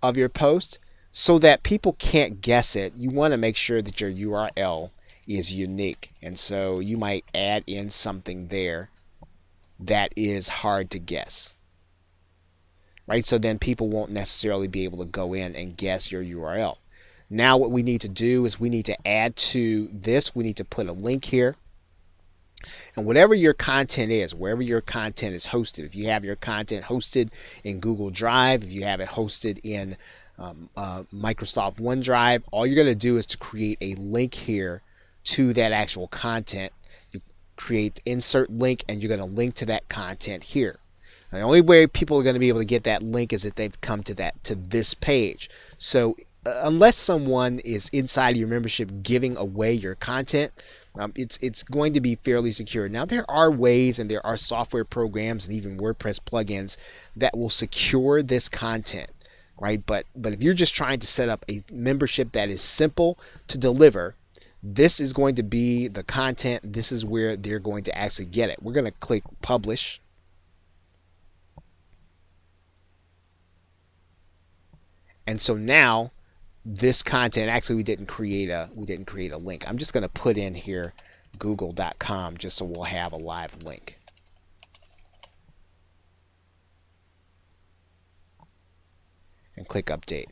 of your post, so that people can't guess it, you want to make sure that your URL is unique. And so you might add in something there that is hard to guess, right? So then people won't necessarily be able to go in and guess your URL. Now what we need to do is we need to add to this, we need to put a link here. And whatever your content is, wherever your content is hosted, if you have your content hosted in Google Drive, if you have it hosted in Microsoft OneDrive, all you're going to do is to create a link here to that actual content. Create insert link, and you're going to link to that content here. And the only way people are going to be able to get that link is if they've come to this page. So unless someone is inside your membership giving away your content, it's going to be fairly secure. Now there are ways, and there are software programs and even WordPress plugins that will secure this content, right? But if you're just trying to set up a membership that is simple to deliver, this is going to be the content. This is where they're going to actually get it. We're going to click publish. And so now this content, actually we didn't create a link. I'm just going to put in here google.com just so we'll have a live link. And click update.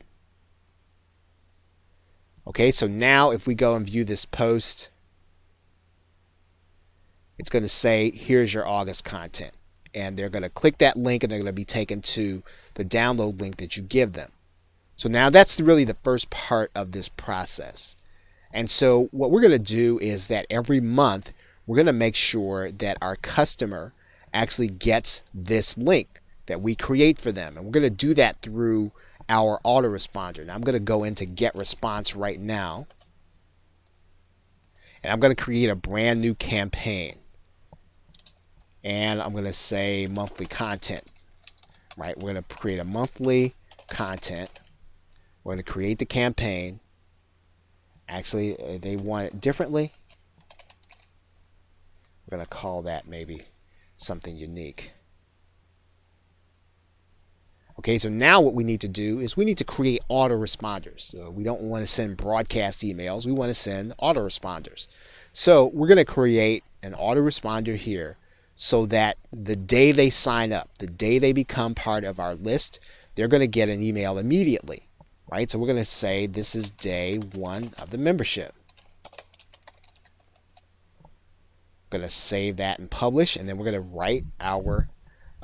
Okay, so now if we go and view this post, it's going to say, here's your August content. And they're going to click that link, and they're going to be taken to the download link that you give them. So now that's really the first part of this process. And so what we're going to do is that every month, we're going to make sure that our customer actually gets this link that we create for them. And we're going to do that through our autoresponder. Now I'm going to go into get response right now, and I'm going to create a brand new campaign, and I'm going to say monthly content, right? We're going to create a monthly content. We're going to create the campaign. Actually, they want it differently. We're going to call that maybe something unique. Okay, so now what we need to do is we need to create autoresponders. We don't want to send broadcast emails. We want to send autoresponders. So we're going to create an autoresponder here so that the day they sign up, the day they become part of our list, they're going to get an email immediately, right? So we're going to say this is day 1 of the membership. We're going to save that and publish, and then we're going to write our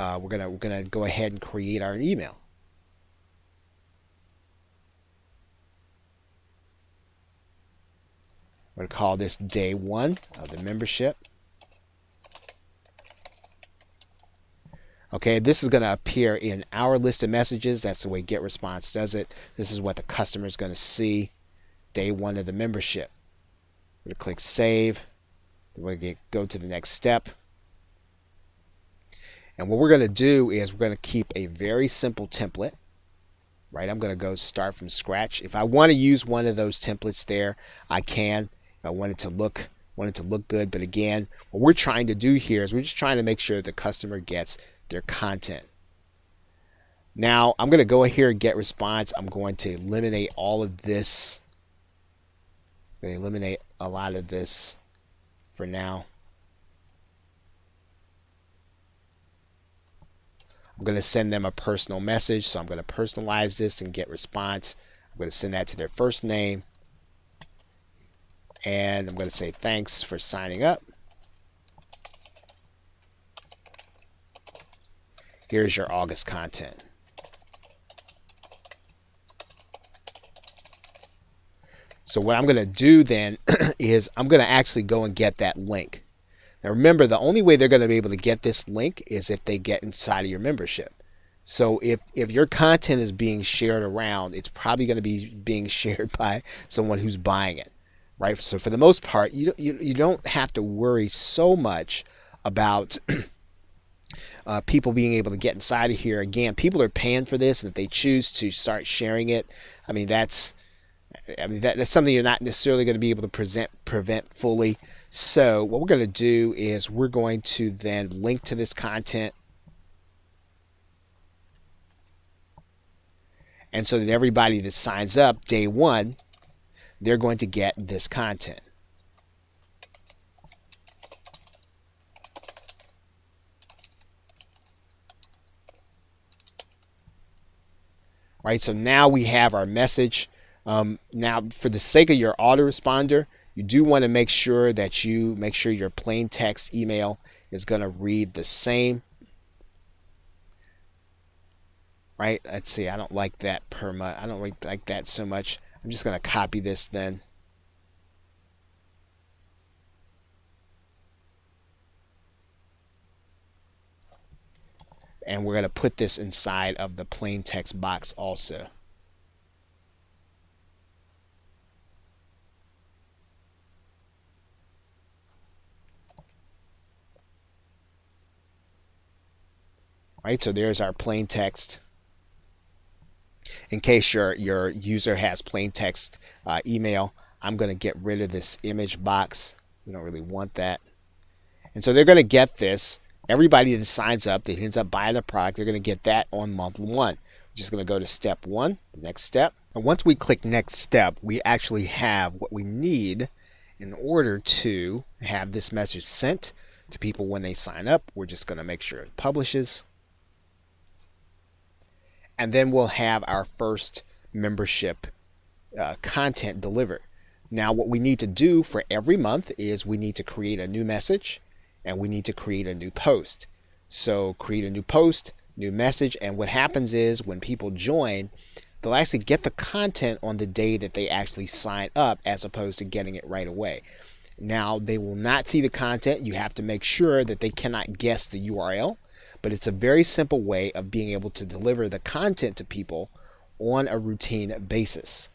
we're gonna go ahead and create our email. We're gonna call this day 1 of the membership. Okay, this is gonna appear in our list of messages. That's the way GetResponse does it. This is what the customer is gonna see. Day 1 of the membership. We're gonna click save. Then we're gonna go to the next step. And what we're going to do is we're going to keep a very simple template, right? I'm going to go start from scratch. If I want to use one of those templates there, I can. If I want it to look good. But again, what we're trying to do here is we're just trying to make sure the customer gets their content. Now I'm going to go here and get response. I'm going to eliminate all of this. I'm going to eliminate a lot of this for now. I'm going to send them a personal message. So I'm going to personalize this and get response. I'm going to send that to their first name. And I'm going to say thanks for signing up. Here's your August content. So what I'm going to do then is I'm going to actually go and get that link. Now remember, the only way they're going to be able to get this link is if they get inside of your membership. So if your content is being shared around, it's probably going to be being shared by someone who's buying it, right? So for the most part, you don't have to worry so much about people being able to get inside of here. Again, people are paying for this, and if they choose to start sharing it, that's something you're not necessarily going to be able to prevent fully. So what we're going to do is we're going to then link to this content, and so that everybody that signs up day one, they're going to get this content. Right, so now we have our message. Now, for the sake of your autoresponder, you do want to make sure that your plain text email is going to read the same. Right? Let's see. I don't like that I don't really like that so much. I'm just going to copy this then. And we're going to put this inside of the plain text box also. Right, so there's our plain text. In case your user has plain text email, I'm going to get rid of this image box. We don't really want that. And so they're going to get this. Everybody that signs up, that ends up buying the product, they're going to get that on month one. We're just going to go to step one, the next step. And once we click next step, we actually have what we need in order to have this message sent to people when they sign up. We're just going to make sure it publishes. And then we'll have our first membership content delivered. Now what we need to do for every month is we need to create a new message and we need to create a new post. So create a new post, new message, and what happens is when people join, they'll actually get the content on the day that they actually sign up as opposed to getting it right away. Now they will not see the content. You have to make sure that they cannot guess the URL. But it's a very simple way of being able to deliver the content to people on a routine basis.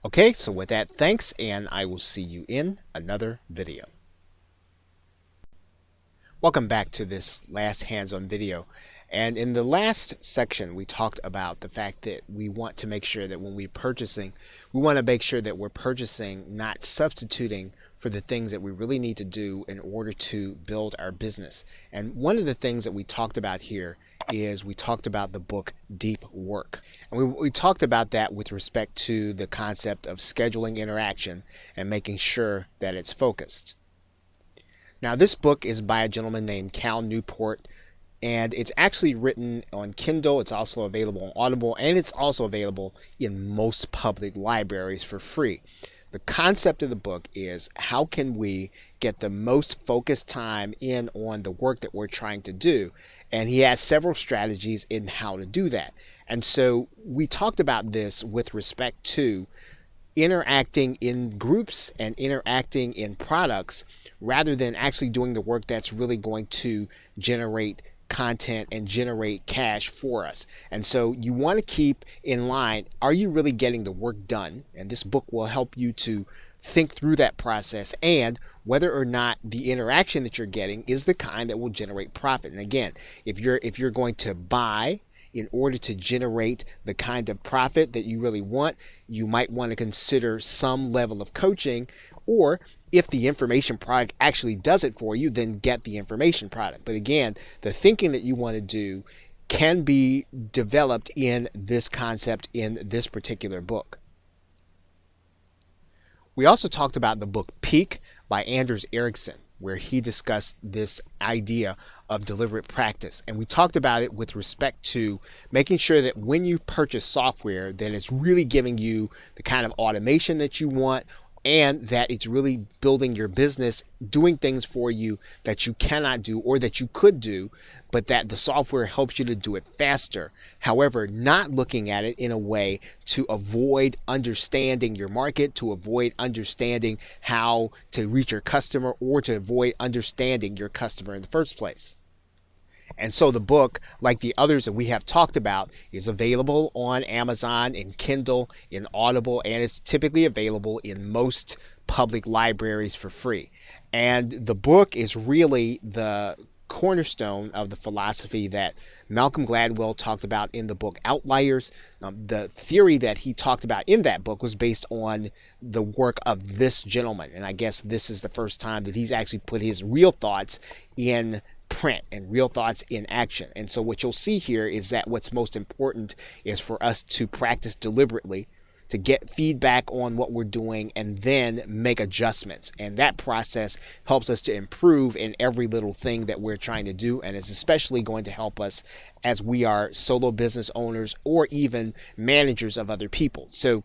Okay, so with that, thanks, and I will see you in another video. Welcome back to this last hands-on video. And in the last section, we talked about the fact that we want to make sure that when we're purchasing, we want to make sure that we're purchasing, not substituting for the things that we really need to do in order to build our business. And one of the things that we talked about here is we talked about the book Deep Work. And we talked about that with respect to the concept of scheduling interaction and making sure that it's focused. Now this book is by a gentleman named Cal Newport, and it's actually written on Kindle. It's also available on Audible, and it's also available in most public libraries for free. The concept of the book is how can we get the most focused time in on the work that we're trying to do, and he has several strategies in how to do that. And so we talked about this with respect to interacting in groups and interacting in products rather than actually doing the work that's really going to generate content and generate cash for us. And so you want to keep in line, are you really getting the work done? And this book will help you to think through that process and whether or not the interaction that you're getting is the kind that will generate profit. And again, if you're going to buy in order to generate the kind of profit that you really want, you might want to consider some level of coaching, or if the information product actually does it for you, then get the information product. But again, the thinking that you want to do can be developed in this concept in this particular book. We also talked about the book Peak by Anders Ericsson, where he discussed this idea of deliberate practice. And we talked about it with respect to making sure that when you purchase software, that it's really giving you the kind of automation that you want, and that it's really building your business, doing things for you that you cannot do or that you could do, but that the software helps you to do it faster. However, not looking at it in a way to avoid understanding your market, to avoid understanding how to reach your customer, or to avoid understanding your customer in the first place. And so the book, like the others that we have talked about, is available on Amazon, in Kindle, in Audible, and it's typically available in most public libraries for free. And the book is really the cornerstone of the philosophy that Malcolm Gladwell talked about in the book Outliers. The theory that he talked about in that book was based on the work of this gentleman. And I guess this is the first time that he's actually put his real thoughts in print and real thoughts in action. And so what you'll see here is that what's most important is for us to practice deliberately, to get feedback on what we're doing, and then make adjustments. And that process helps us to improve in every little thing that we're trying to do. And it's especially going to help us as we are solo business owners or even managers of other people. So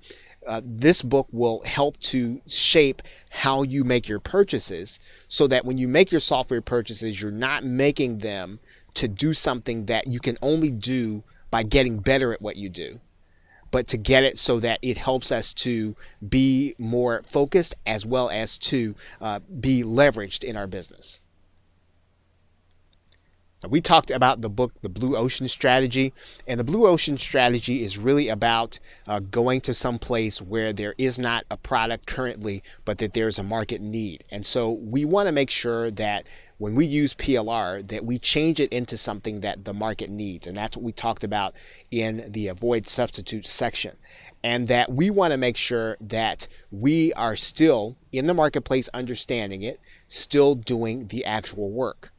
this book will help to shape how you make your purchases, so that when you make your software purchases, you're not making them to do something that you can only do by getting better at what you do, but to get it so that it helps us to be more focused as well as to be leveraged in our business. We talked about the book, The Blue Ocean Strategy, and the Blue Ocean Strategy is really about going to some place where there is not a product currently, but that there's a market need. And so we want to make sure that when we use PLR, that we change it into something that the market needs. And that's what we talked about in the Avoid Substitutes section. And that we want to make sure that we are still in the marketplace, understanding it, still doing the actual work.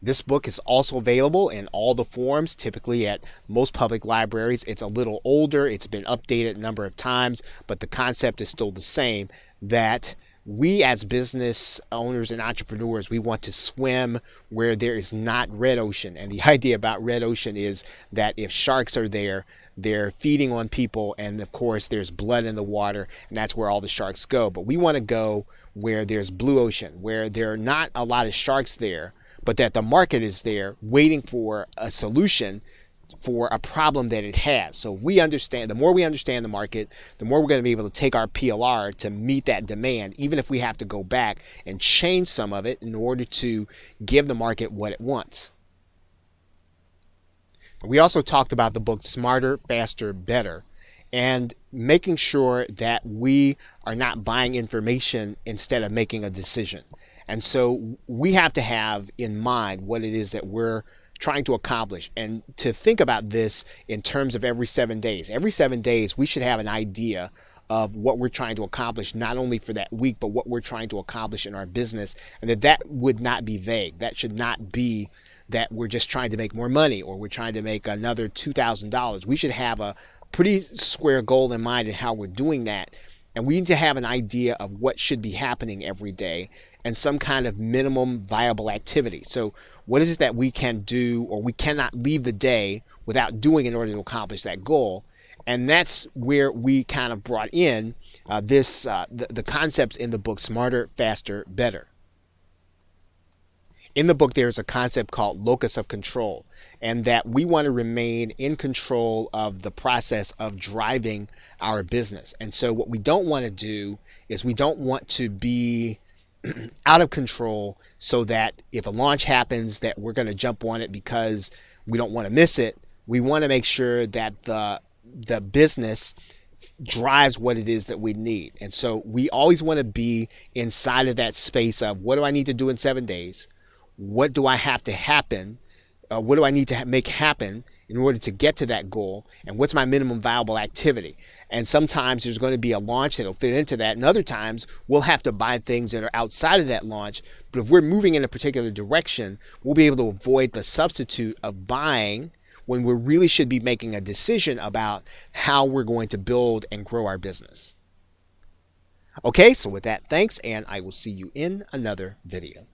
This book is also available in all the forms, typically at most public libraries. It's a little older. It's been updated a number of times, but the concept is still the same, that we as business owners and entrepreneurs, we want to swim where there is not red ocean. And the idea about red ocean is that if sharks are there, they're feeding on people, and of course there's blood in the water, and that's where all the sharks go. But we want to go where there's blue ocean, where there are not a lot of sharks there, but that the market is there waiting for a solution for a problem that it has. So if we understand, the more we understand the market, the more we're going to be able to take our PLR to meet that demand, even if we have to go back and change some of it in order to give the market what it wants. We also talked about the book Smarter, Faster, Better, and making sure that we are not buying information instead of making a decision. And so we have to have in mind what it is that we're trying to accomplish, and to think about this in terms of every 7 days. Every 7 days, we should have an idea of what we're trying to accomplish, not only for that week, but what we're trying to accomplish in our business, and that would not be vague. That should not be that we're just trying to make more money or we're trying to make another $2,000. We should have a pretty square goal in mind in how we're doing that, and we need to have an idea of what should be happening every day and some kind of minimum viable activity. So what is it that we can do or we cannot leave the day without doing in order to accomplish that goal? And that's where we kind of brought in the concepts in the book Smarter, Faster, Better. In the book, there's a concept called locus of control, and that we want to remain in control of the process of driving our business. And so what we don't want to do is we don't want to be out of control, so that if a launch happens that we're going to jump on it because we don't want to miss it. We want to make sure that the business drives what it is that we need. And so we always want to be inside of that space of, what do I need to do in 7 days? What do I have to happen? What do I need to make happen in order to get to that goal? And what's my minimum viable activity? And sometimes there's going to be a launch that'll fit into that. And other times we'll have to buy things that are outside of that launch. But if we're moving in a particular direction, we'll be able to avoid the substitute of buying when we really should be making a decision about how we're going to build and grow our business. Okay, so with that, thanks, and I will see you in another video.